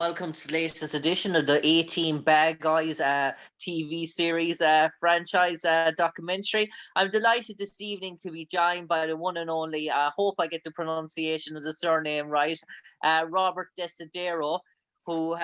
Welcome to the latest edition of the A-Team Bad Guys TV series franchise documentary. I'm delighted this evening to be joined by the one and only, I hope I get the pronunciation of the surname right, Robert Desiderio, who,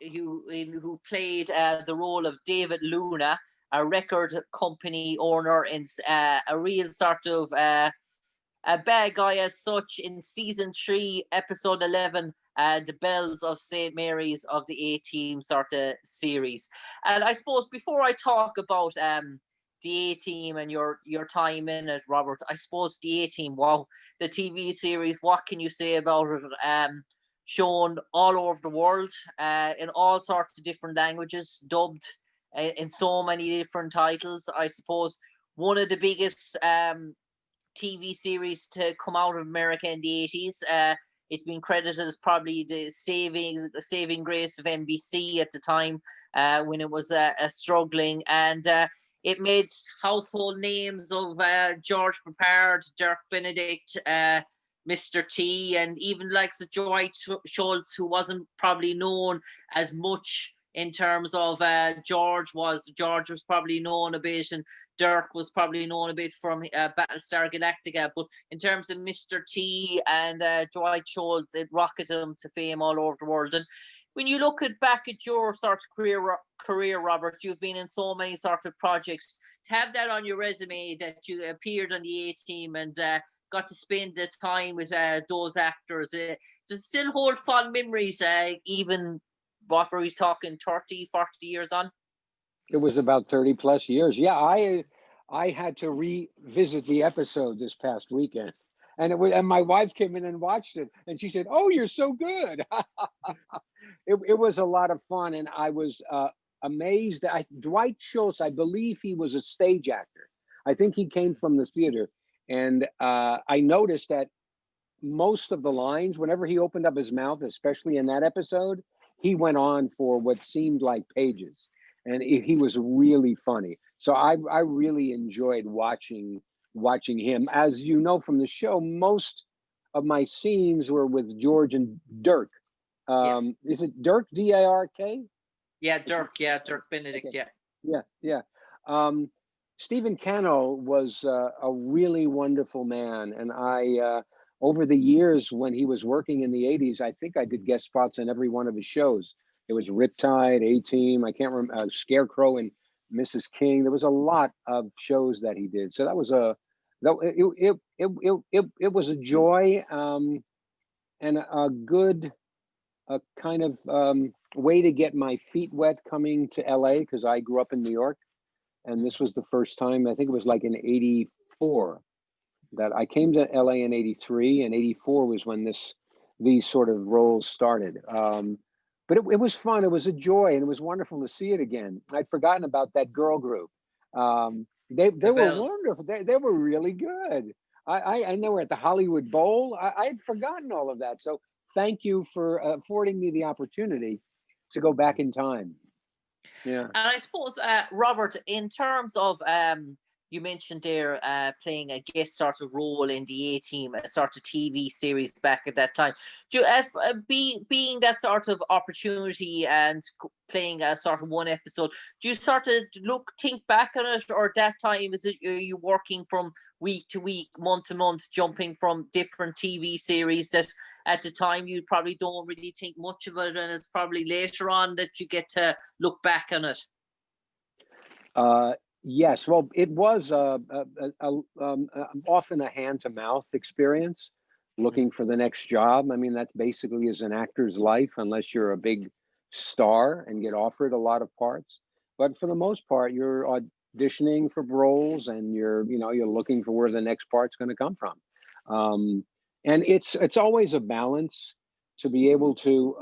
who played the role of David Luna, a record company owner in a real sort of a bad guy as such in season 3, episode 11, the Bells of St. Mary's of the A-Team sort of series. And I suppose before I talk about the A-Team and your time in it, Robert, I suppose the A-Team, wow, the TV series, what can you say about it? Shown all over the world in all sorts of different languages, dubbed in so many different titles. I suppose one of the biggest TV series to come out of America in the 80s. It's been credited as probably the saving grace of NBC at the time when it was struggling, and it made household names of George Papard, Dirk Benedict, Mr. T, and even likes of Joy Schultz, who wasn't probably known as much in terms of George was probably known a bit, and Dirk was probably known a bit from Battlestar Galactica, but in terms of Mr. T and Dwight Schultz, it rocketed them to fame all over the world. And when you look back at your sort of career, Robert, you've been in so many sort of projects. To have that on your resume that you appeared on the A-Team and got to spend the time with those actors, to still hold fond memories, even what were we talking, 30, 40 years on? It was about 30 plus years. Yeah, I had to revisit the episode this past weekend. And my wife came in and watched it, and she said, "Oh, you're so good." It was a lot of fun, and I was amazed. Dwight Schultz, I believe he was a stage actor. I think he came from the theater, and I noticed that most of the lines, whenever he opened up his mouth, especially in that episode, he went on for what seemed like pages, and he was really funny. So I really enjoyed watching him. As you know from the show, most of my scenes were with George and Dirk. Is it Dirk, D-I-R-K? Yeah, Dirk. Yeah, Dirk Benedict. Okay. Yeah. Stephen Cano was a really wonderful man, and I over the years when he was working in the 80s, I think I did guest spots on every one of his shows. It was Riptide, A-Team, I can't remember, Scarecrow and Mrs. King. There was a lot of shows that he did. So that was it was a joy and a good kind of way to get my feet wet coming to LA, because I grew up in New York. And this was the first time, I think it was like in 84, that I came to LA in 83, and 84 was when these sort of roles started. But it was fun. It was a joy, and it was wonderful to see it again. I'd forgotten about that girl group. They were wonderful. They were really good. I know we're at the Hollywood Bowl. I had forgotten all of that. So thank you for affording me the opportunity to go back in time. Yeah. And I suppose, Robert, in terms of you mentioned there playing a guest sort of role in the A-Team, a sort of TV series back at that time. Do you, being that sort of opportunity and playing a sort of one episode, do you sort of think back on it, or at that time is it you working from week to week, month to month, jumping from different TV series that at the time you probably don't really think much of it, and it's probably later on that you get to look back on it? Yes, well, it was often a hand-to-mouth experience, looking for the next job. I mean, that basically is an actor's life, unless you're a big star and get offered a lot of parts. But for the most part, you're auditioning for roles, and you're looking for where the next part's going to come from. And it's always a balance to be able to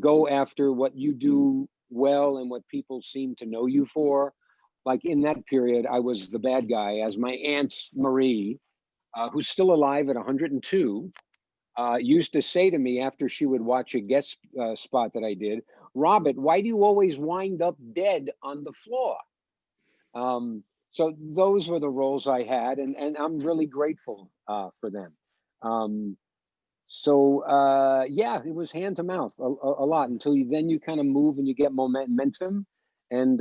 go after what you do well and what people seem to know you for. Like in that period, I was the bad guy, as my Aunt Marie, who's still alive at 102, used to say to me after she would watch a guest spot that I did, "Robert, why do you always wind up dead on the floor?" So those were the roles I had, and I'm really grateful for them. So yeah, it was hand to mouth a lot until you kind of move and you get momentum, and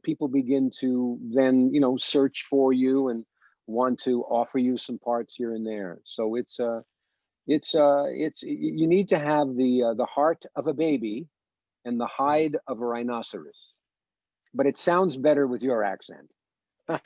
people begin to then search for you and want to offer you some parts here and there. So it's you need to have the heart of a baby and the Mm. hide of a rhinoceros. But it sounds better with your accent. I'm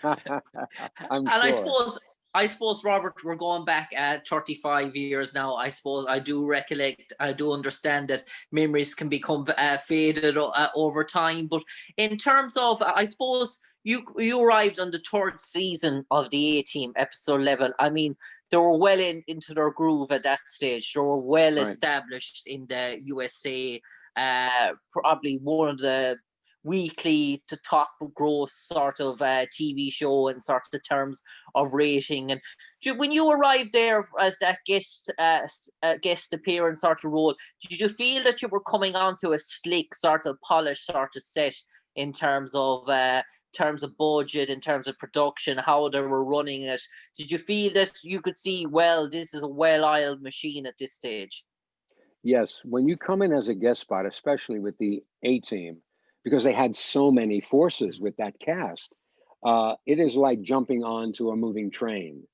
And sure. I suppose, Robert, we're going back at 35 years now. I suppose I do recollect, I do understand that memories can become faded over time. But in terms of, I suppose you arrived on the third season of the A Team, episode 11. I mean, they were well into their groove at that stage. They were well Right. established in the USA. Probably one of the weekly to top gross sort of TV show in sort of terms of rating. And when you arrived there as that guest appearance sort of role, did you feel that you were coming onto a slick sort of polished sort of set in terms of budget, in terms of production, how they were running it? Did you feel that you could see, well, this is a well-oiled machine at this stage? Yes, when you come in as a guest spot, especially with the A Team, because they had so many forces with that cast, it is like jumping onto a moving train.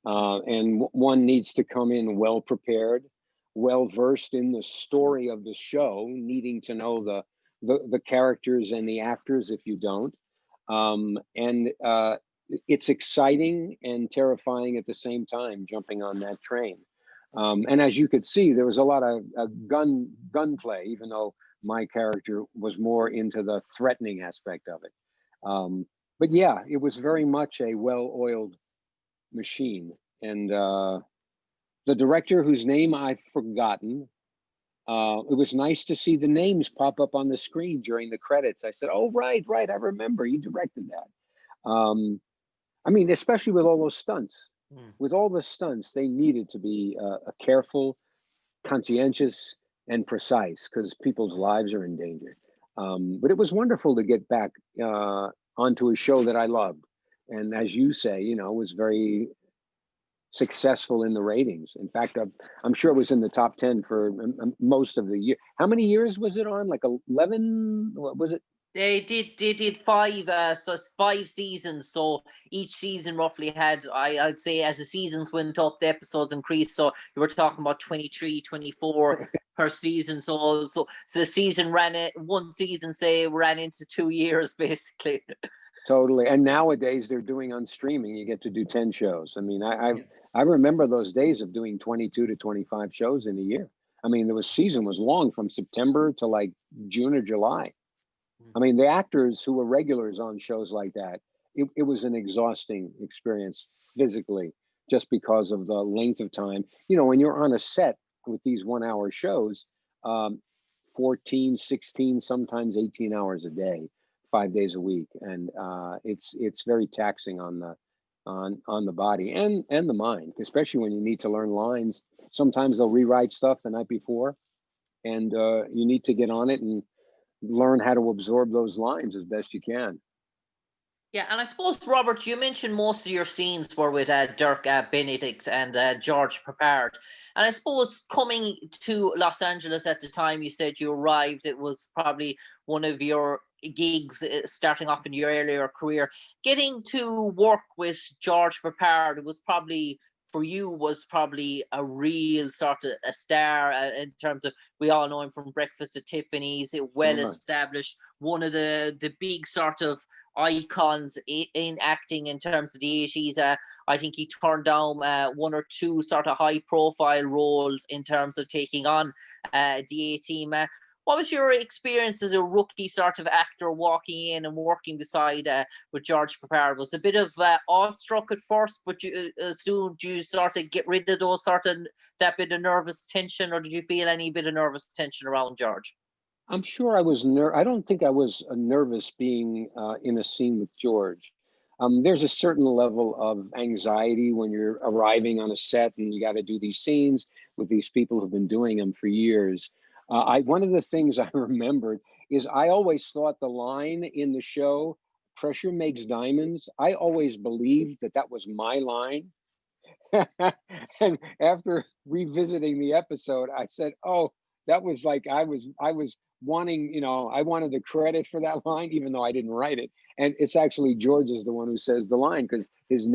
And one needs to come in well prepared, well versed in the story of the show, needing to know the characters and the actors if you don't. And it's exciting and terrifying at the same time, jumping on that train. And as you could see, there was a lot of gunplay, even though my character was more into the threatening aspect of it. But yeah, it was very much a well-oiled machine. And the director, whose name I've forgotten, it was nice to see the names pop up on the screen during the credits. I said, "Oh, right, right, I remember. He directed that." I mean, especially with all those stunts. Mm. With all the stunts, they needed to be careful, conscientious, and precise because people's lives are in danger. But it was wonderful to get back onto a show that I loved, and as you say, was very successful in the ratings. In fact, I'm sure it was in the top 10 for most of the year. How many years was it on? Like 11? What was it? They did five so it's 5 seasons. So each season roughly had, I'd say, as the seasons went up, the episodes increased. So you were talking about 23, 24 per season. So the season one season say ran into 2 years basically. Totally. And nowadays they're doing on streaming. You get to do 10 shows. I mean, I Yeah. I remember those days of doing 22 to 25 shows in a year. I mean, the season was long from September to like June or July. I mean, the actors who were regulars on shows like that, it was an exhausting experience physically, just because of the length of time. When you're on a set with these 1 hour shows, um, 14, 16, sometimes 18 hours a day, 5 days a week. And it's very taxing on the body and the mind, especially when you need to learn lines. Sometimes they'll rewrite stuff the night before, and you need to get on it and learn how to absorb those lines as best you can. Yeah, and I suppose, Robert, you mentioned most of your scenes were with Dirk Benedict and George Papard. And I suppose coming to Los Angeles at the time you said you arrived, it was probably one of your gigs starting off in your earlier career. Getting to work with George Papard, it was probably, for you, was probably a real sort of a star in terms of, we all know him from Breakfast at Tiffany's, well Right. established, one of the big sort of icons in acting in terms of the 80s. I think he turned down one or two sort of high profile roles in terms of taking on the A Team. What was your experience as a rookie sort of actor walking in and working beside with George Papard? Was a bit of awestruck at first, but soon do you sort of get rid of those sort of that bit of nervous tension, or did you feel any bit of nervous tension around George? I'm sure I don't think I was nervous being in a scene with George. There's a certain level of anxiety when you're arriving on a set and you got to do these scenes with these people who've been doing them for years. One of the things I remembered is I always thought the line in the show, "Pressure makes diamonds." I always believed that that was my line, And after revisiting the episode, I said, "Oh, that was like I was wanting, I wanted the credit for that line, even though I didn't write it." And it's actually George is the one who says the line because his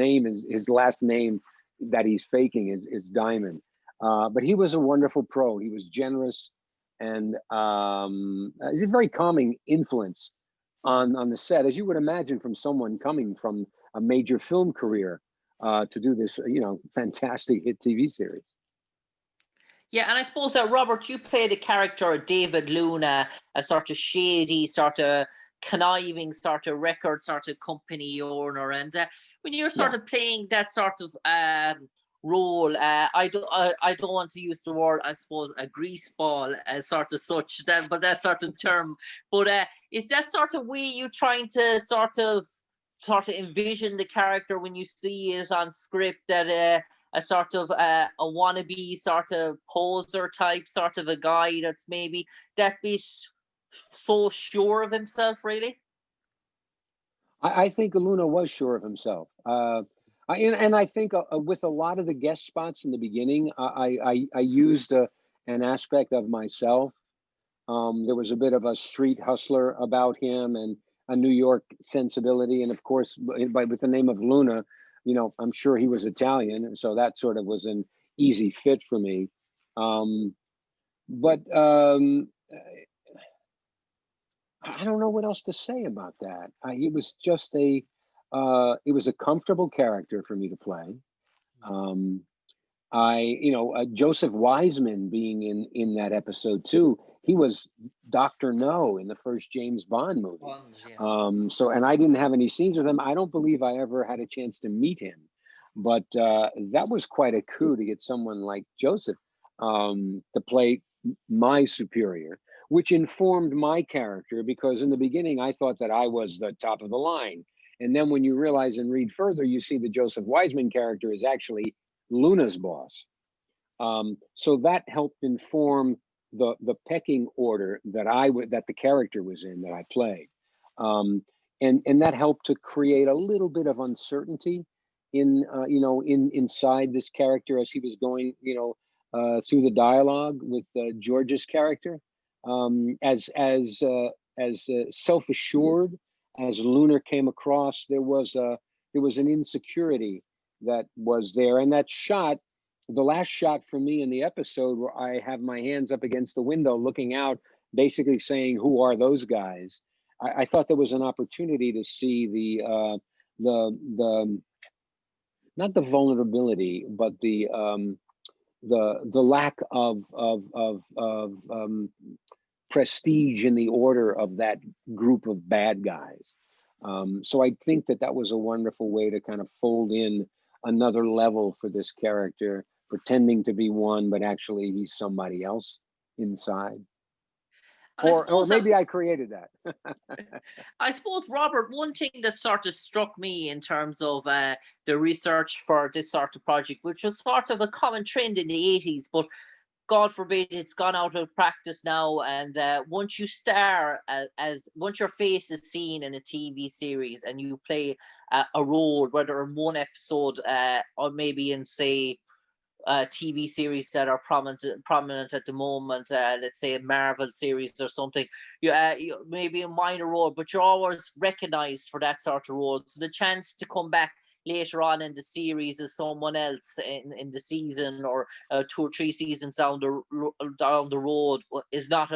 last name that he's faking is Diamond. But he was a wonderful pro. He was generous, and he's a very calming influence on the set, as you would imagine from someone coming from a major film career to do this, fantastic hit TV series. Yeah, and I suppose that Robert, you played a character, David Luna, a sort of shady, sort of conniving, sort of record, sort of company owner, and when you're sort Yeah. of playing that sort of role, I don't want to use the word, I suppose, a greaseball, sort of such that, but that sort of term. But is that sort of way you trying to sort of envision the character when you see it on script, that a sort of a wannabe sort of poser type sort of a guy that's maybe that bit so sure of himself, really? I think Luna was sure of himself. And I think with a lot of the guest spots in the beginning, I used an aspect of myself. There was a bit of a street hustler about him and a New York sensibility. And of course, with the name of Luna, I'm sure he was Italian. And so that sort of was an easy fit for me. But I don't know what else to say about that. It was just it was a comfortable character for me to play. Um, Joseph Wiseman being in that episode too. He was Doctor No in the first James Bond movie. Yeah. And I didn't have any scenes with him. I don't believe I ever had a chance to meet him, but that was quite a coup to get someone like Joseph to play my superior, which informed my character because in the beginning I thought that I was the top of the line. And then when you realize and read further, you see the Joseph Wiseman character is actually Luna's boss. So that helped inform the pecking order that the character was in that I played, and that helped to create a little bit of uncertainty inside this character as he was going through the dialogue with George's character, as self assured as Luna came across, there was an insecurity that was there, and that shot, the last shot for me in the episode where I have my hands up against the window looking out, basically saying, "Who are those guys?" I thought there was an opportunity to see the not the vulnerability, but the lack of prestige in the order of that group of bad guys. So I think that was a wonderful way to kind of fold in another level for this character, pretending to be one, but actually he's somebody else inside. And Or maybe I created that. I suppose, Robert, one thing that sort of struck me in terms of the research for this sort of project, which was sort of a common trend in the 80s, but God forbid it's gone out of practice now. And once you star as once your face is seen in a TV series and you play a role, whether in one episode or maybe in, say, TV series that are prominent at the moment, let's say a Marvel series or something, you maybe a minor role, but you're always recognized for that sort of role. So the chance to come back later on in the series as someone else in the season, or 2 or 3 seasons down the road, is not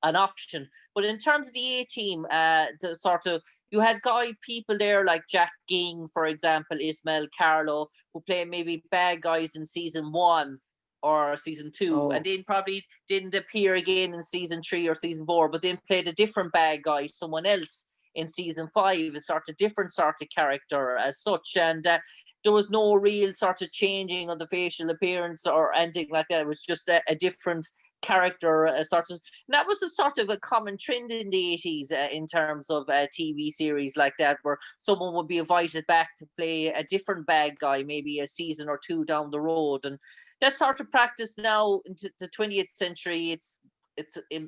an option. But in terms of the A team, the sort of, you had people there like Jack Ging, for example, Ismael Carlo, who play maybe bad guys in season 1 or season 2, and Oh, then probably didn't appear again in season 3 or season 4, but then played a different bad guy, someone else in season 5, a sort of different sort of character as such. And there was no real sort of changing of the facial appearance or anything like that. It was just a different character, a sort of, and that was a sort of a common trend in the 80s in terms of TV series like that, where someone would be invited back to play a different bad guy, maybe a season or 2 down the road. And that sort of practice now into the 20th century, it's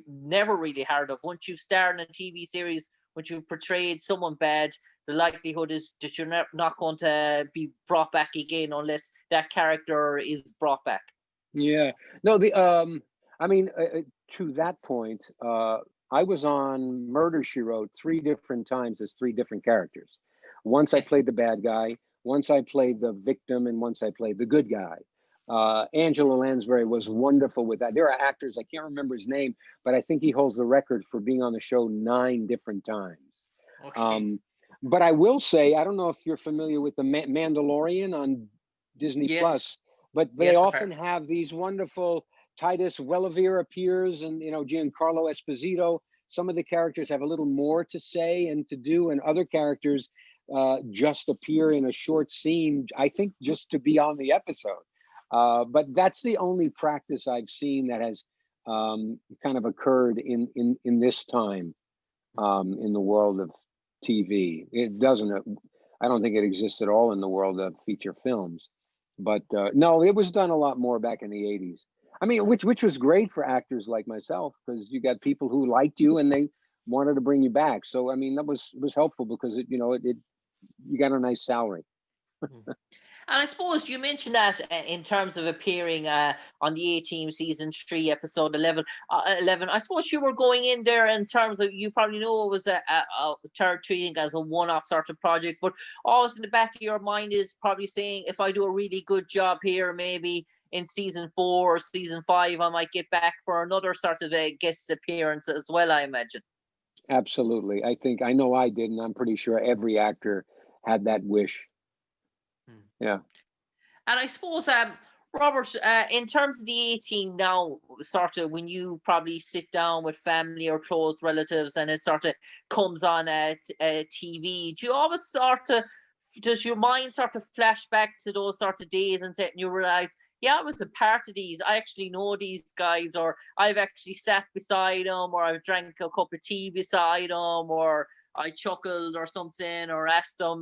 never really heard of. Once you start in a TV series, once you've portrayed someone bad, the likelihood is that you're not going to be brought back again unless that character is brought back. Yeah. No, I mean, to that point, I was on Murder, She Wrote 3 different times as 3 different characters. Once I Okay. played the bad guy, once I played the victim, and once I played the good guy. Angela Lansbury was wonderful with that. There are actors, I can't remember his name, but I think he holds the record for being on the show 9 different times. Okay. Um, but I will say, I don't know if you're familiar with the Mandalorian on Disney Yes. Plus, but they Yes, often apparently. have these wonderful. Titus Welliver appears, and Giancarlo Esposito. Some of the characters have a little more to say and to do, and other characters just appear in a short scene. I think just to be on the episode. But that's the only practice I've seen that has kind of occurred in this time in the world of TV. It doesn't. I don't think it exists at all in the world of feature films. But no, it was done a lot more back in the '80s. I mean, which was great for actors like myself, because you got people who liked you and they wanted to bring you back. So I mean, that was helpful because it you got a nice salary. Mm. And I suppose you mentioned that in terms of appearing on the A-Team season 3, episode 11. 11. I suppose you were going in there in terms of, you probably know it was a third treating as a one-off sort of project, but always in the back of your mind is probably saying, if I do a really good job here, maybe in season 4 or season 5, I might get back for another sort of a guest appearance as well, I imagine. Absolutely, I know I did, and I'm pretty sure every actor had that wish. Hmm. Yeah. And I suppose, Robert, in terms of the A-Team now, sort of when you probably sit down with family or close relatives and it sort of comes on TV, do you always sort of, does your mind sort of flash back to those sort of days and you realize, yeah, I was a part of these. I actually know these guys, or I've actually sat beside them, or I've drank a cup of tea beside them, or I chuckled or something, or asked them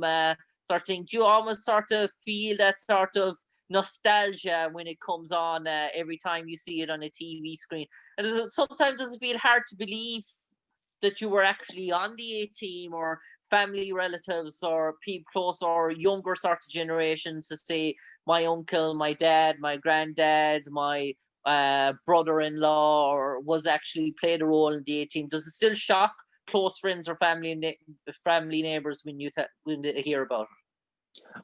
sort of thing. Do you almost sort of feel that sort of nostalgia when it comes on every time you see it on a TV screen? And sometimes does it feel hard to believe that you were actually on the A-Team, or family relatives or people close or younger sort of generations to say my uncle, my dad, my granddad, my brother-in-law, or was actually played a role in the A-Team? Does it still shock close friends or family neighbors when when they hear about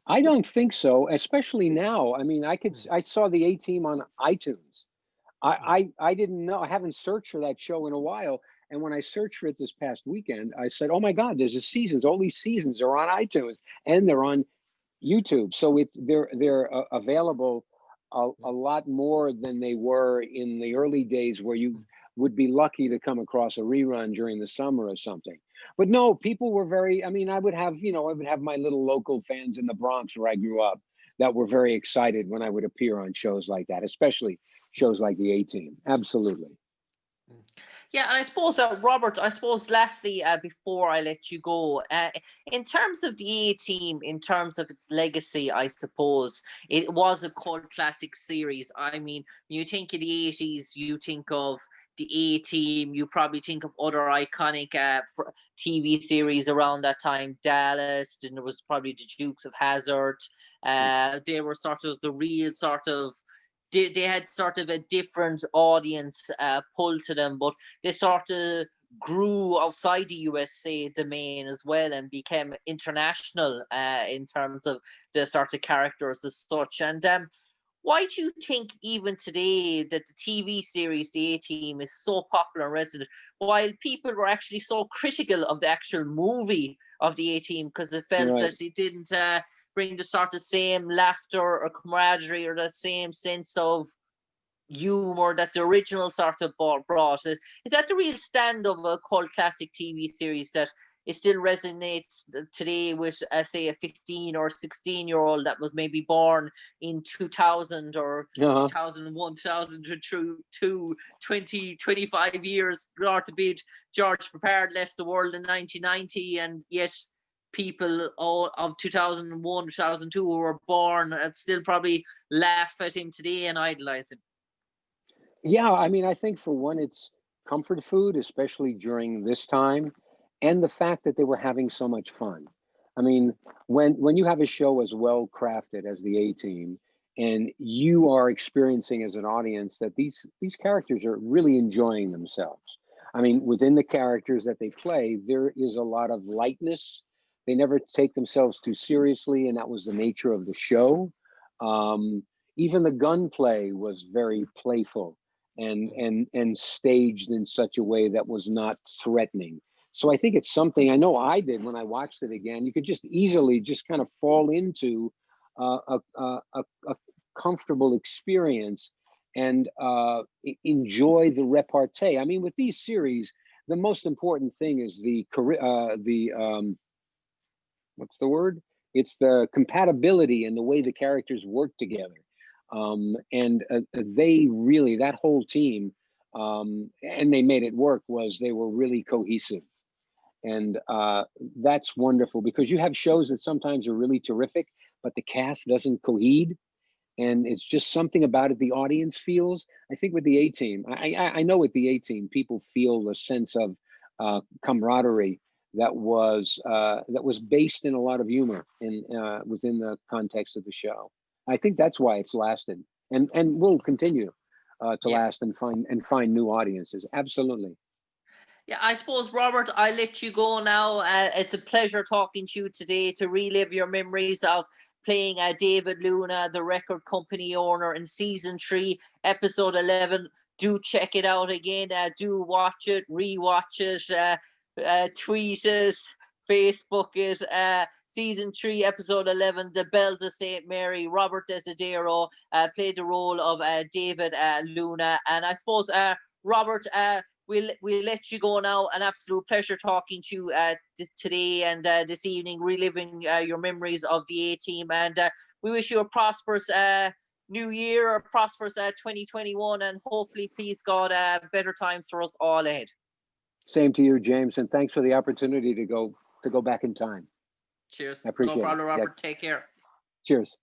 I don't think so, especially now. I mean, it? I saw the A-Team on iTunes. Mm, I didn't know. I haven't searched for that show in a while. And when I searched for it this past weekend, I said, "Oh my God, there's a seasons. All these seasons are on iTunes and they're on YouTube." So they're available a mm, lot more than they were in the early days, where you would be lucky to come across a rerun during the summer or something. But no, people were very. I mean, I would have my little local fans in the Bronx where I grew up that were very excited when I would appear on shows like that, especially shows like the A-Team. Absolutely. mm. Yeah, and I suppose, Robert, I suppose lastly, before I let you go, in terms of the A-Team, in terms of its legacy, I suppose it was a cult classic series. I mean, you think of the 80s, you think of the A-Team, you probably think of other iconic TV series around that time, Dallas, and there was probably the Dukes of Hazzard. They were sort of the real sort of, they had sort of a different audience pull to them, but they sort of grew outside the USA domain as well and became international in terms of the sort of characters as such. And why do you think even today that the TV series The A-Team is so popular and resonant, while people were actually so critical of the actual movie of The A-Team because they felt Right. that it didn't bring the sort of same laughter or camaraderie or the same sense of humor that the original sort of brought? Is that the real stand of a cult classic TV series, that it still resonates today with, say, a 15 or 16-year-old that was maybe born in 2000 or Uh-huh. 2001, 2002, 20, 25 years, God forbid, George Papard left the world in 1990, and yet people all of 2001, 2002 who were born and still probably laugh at him today and idolize him. Yeah, I mean, I think for one, it's comfort food, especially during this time, and the fact that they were having so much fun. I mean, when you have a show as well crafted as the A-Team, and you are experiencing as an audience that these characters are really enjoying themselves. I mean, within the characters that they play, there is a lot of lightness. They never take themselves too seriously, and that was the nature of the show. Um, Even the gunplay was very playful and staged in such a way that was not threatening. So I think it's something I know I did when I watched it again. You could just easily just kind of fall into a comfortable experience and enjoy the repartee. I mean, with these series, the most important thing is what's the word? It's the compatibility and the way the characters work together. And they really, that whole team, and they made it work, was they were really cohesive. And that's wonderful, because you have shows that sometimes are really terrific, but the cast doesn't cohere. And it's just something about it the audience feels. I think with the A-Team, I know with the A-Team, people feel a sense of camaraderie that was based in a lot of humor in within the context of the show. I think that's why it's lasted and will continue to Yeah. last and find new audiences. Absolutely. Yeah, I suppose, Robert, I let you go now. It's a pleasure talking to you today to relive your memories of playing David Luna, the record company owner, in season 3, episode 11. Do check it out again. Do watch it, rewatch it, tweet it, Facebook it. Season 3, episode 11, The Bells of St. Mary. Robert Desiderio played the role of David Luna. And I suppose, Robert, we'll let you go now. An absolute pleasure talking to you today and this evening, reliving your memories of the A-Team. And we wish you a prosperous new year, a prosperous 2021, and hopefully, please God, better times for us all ahead. Same to you, James, and thanks for the opportunity to go back in time. Cheers. I appreciate no problem, it. Robert. Yeah. Take care. Cheers.